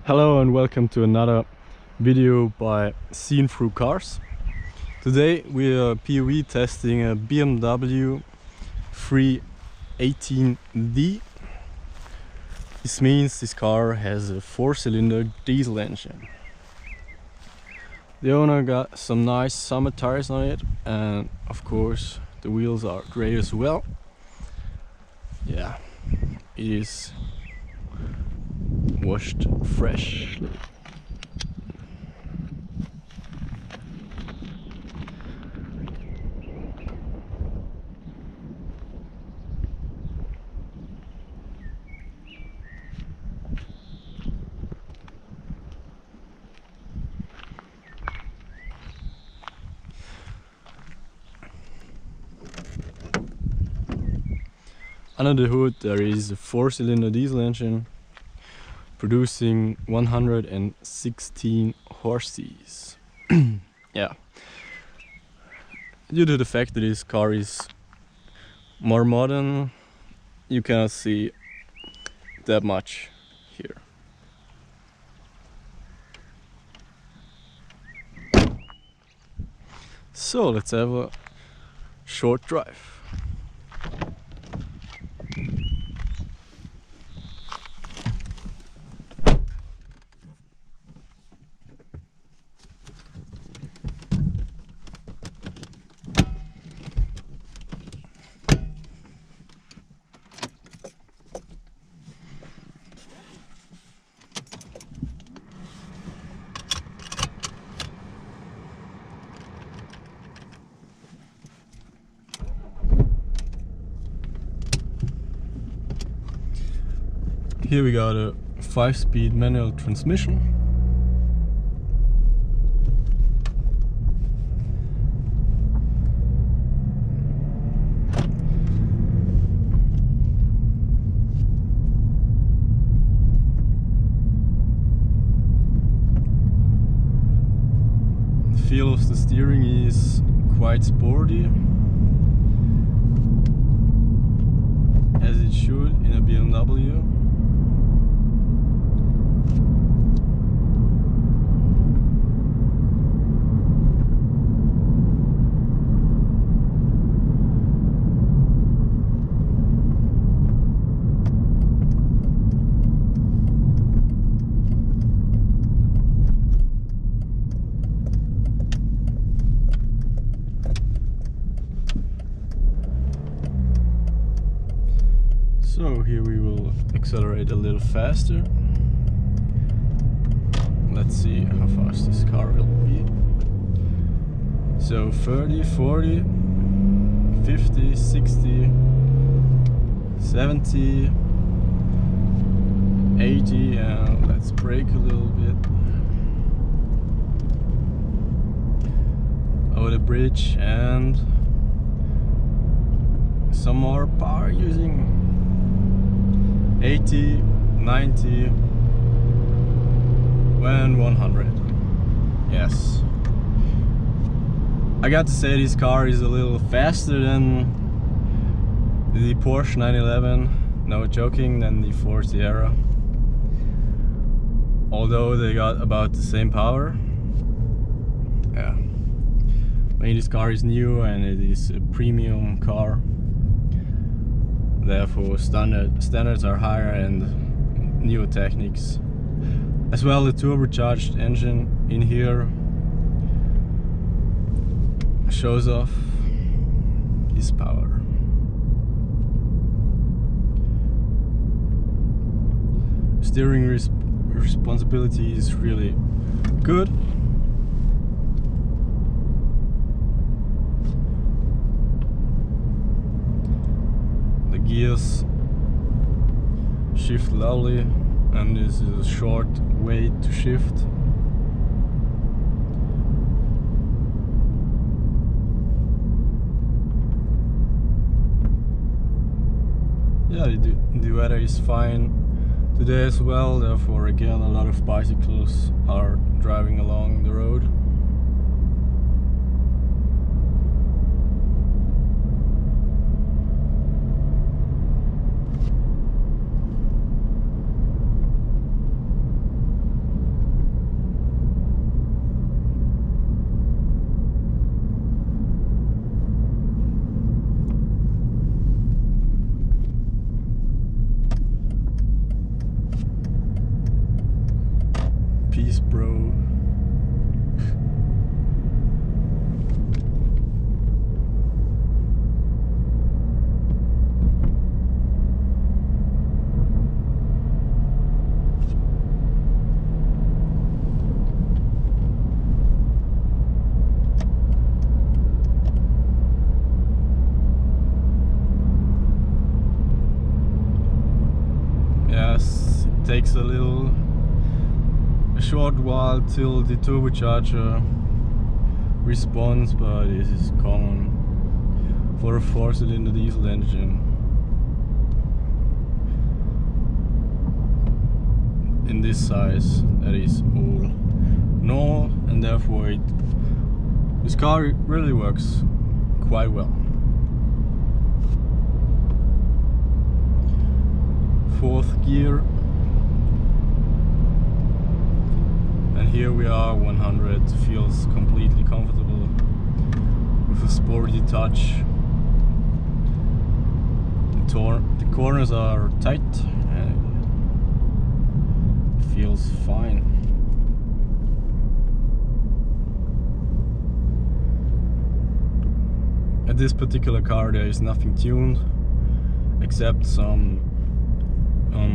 Hello and welcome to another video by Seen Through Cars. Today we are POV testing a BMW 318D. This means this car has a 4-cylinder diesel engine. The owner got some nice summer tires on it, and of course the wheels are grey as well. Yeah, it is washed freshly. Under the hood there is a 4-cylinder diesel engine producing 116 horses. Yeah. Due to the fact that this car is more modern, you cannot see that much here. So let's have a short drive. Here we got a 5-speed manual transmission. The feel of the steering is quite sporty, as it should in a BMW. So here we will accelerate a little faster. Let's see how fast this car will be. So 30, 40, 50, 60, 70, 80, and let's brake a little bit. Over the bridge and some more power using 80, 90, and 100. Yes. I got to say this car is a little faster than the Porsche 911, no joking, than the Ford Sierra. Although they got about the same power. Yeah. I mean, this car is new and it is a premium car. Therefore standards are higher and newer techniques. As well, the turbocharged engine in here shows off his power. Steering responsibility is really good. Gears shift lovely, and this is a short way to shift. Yeah, the weather is fine today as well, therefore again a lot of bicycles are driving along the road. Peace, bro. Yes, it takes a short while till the turbocharger responds, but this is common for a 4-cylinder diesel engine. In this size, that is all normal, and therefore this car really works quite well. 4th gear, and here we are. 100 feels completely comfortable with a sporty touch. The corners are tight and it feels fine. At this particular car there is nothing tuned except some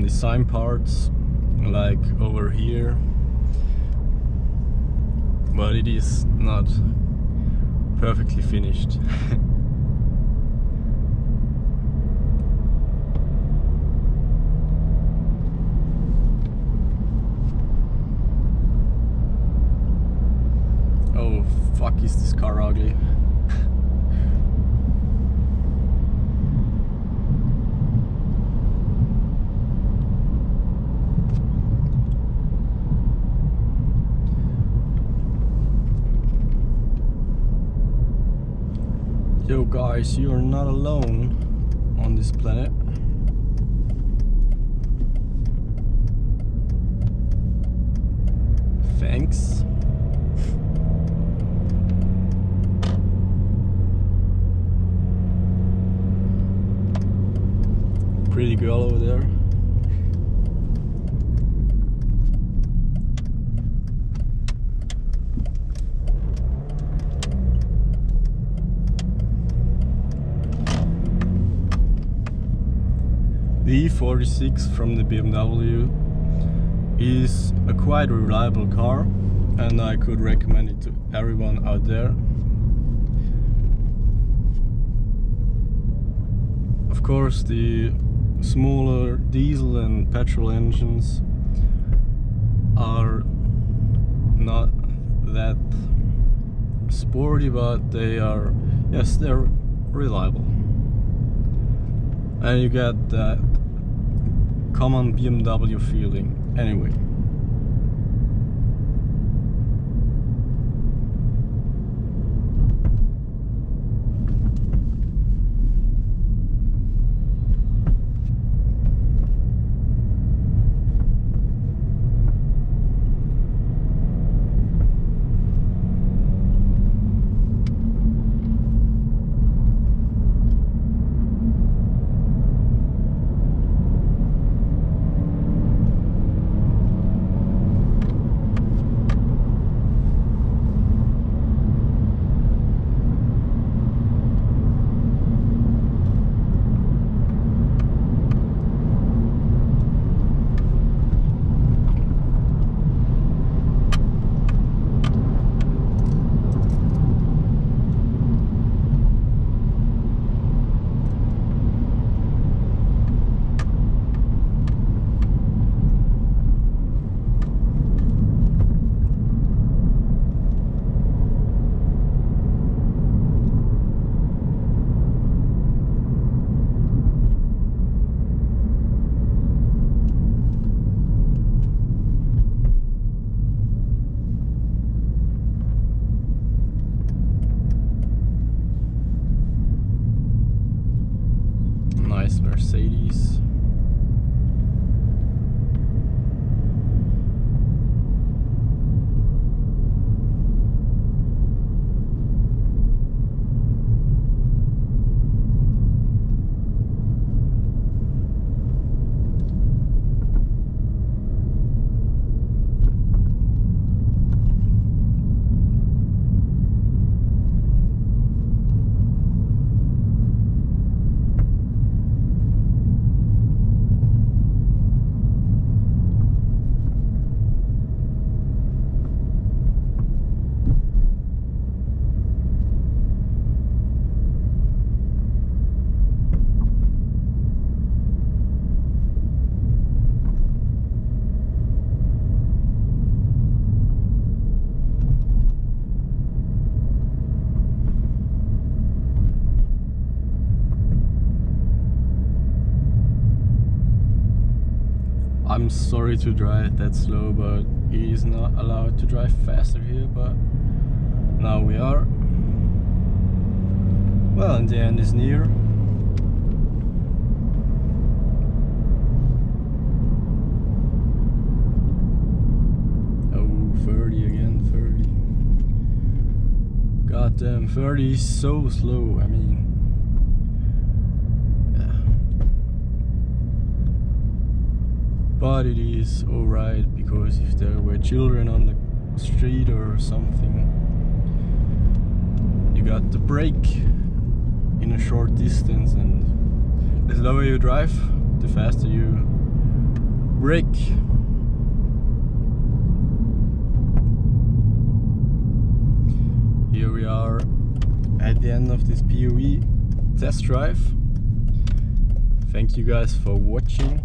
design parts, like over here, but it is not perfectly finished. Oh fuck, is this car ugly. Yo guys, you're not alone on this planet. Thanks. Pretty girl over there. The e46 from the BMW is a quite reliable car, and I could recommend it to everyone out there. Of course, the smaller diesel and petrol engines are not that sporty, but they are, yes, they're reliable. And you get that common BMW feeling anyway. I'm sorry to drive that slow, but he is not allowed to drive faster here, but now we are. Well, and the end is near. Oh, 30 again, 30. Goddamn, 30 is so slow, I mean. But it is alright, because if there were children on the street or something, you got the brake in a short distance, and the slower you drive, the faster you brake. Here we are at the end of this POV test drive. Thank you guys for watching.